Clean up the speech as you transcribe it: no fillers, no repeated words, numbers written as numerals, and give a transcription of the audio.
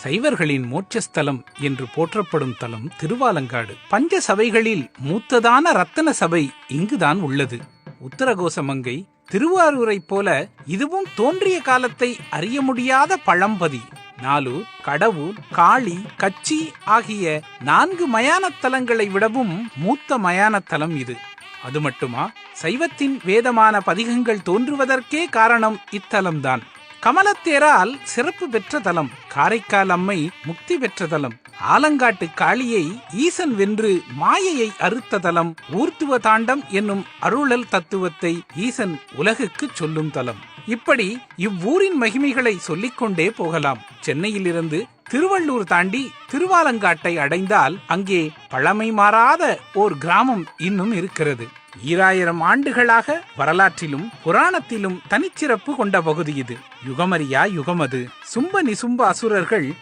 சைவர்களின் மோட்சஸ்தலம் என்று போற்றப்படும் தலம் திருவாலங்காடு. பஞ்ச சபைகளில் மூத்ததான ரத்தன சபை இங்குதான் உள்ளது. உத்தரகோசமங்கை, திருவாரூரைப் போல இதுவும் தோன்றிய காலத்தை அறிய முடியாத பழம்பதி. நாலூர், கடவூர், காளி, கச்சி ஆகிய 4 மயானத் தலங்களை விடவும் மூத்த மயானத்தலம் இது. அது மட்டுமா, சைவத்தின் வேதமான பதிகங்கள் தோன்றுவதற்கே காரணம் இத்தலம்தான். கமலத்தேரால் சிறப்பு பெற்ற தலம். காரைக்கால் அம்மை முக்தி பெற்ற தலம். ஆலங்காட்டு காளியை ஈசன் வென்று மாயையை அறுத்த தலம். ஊர்த்துவ தாண்டம் என்னும் அருளல் தத்துவத்தை ஈசன் உலகுக்கு சொல்லும் தலம். இப்படி இவ்வூரின் மகிமைகளை சொல்லிக்கொண்டே போகலாம். சென்னையிலிருந்து திருவள்ளூர் தாண்டி திருவாலங்காட்டை அடைந்தால் அங்கே பழமை மாறாத ஓர் கிராமம் இன்னும் இருக்கிறது. 2000 ஆண்டுகளாக வரலாற்றிலும் புராணத்திலும் தனிச்சிறப்பு கொண்ட பகுதி இது. யுகமரியா யுகமது. சும்ப நிசும்ப அசுரர்கள்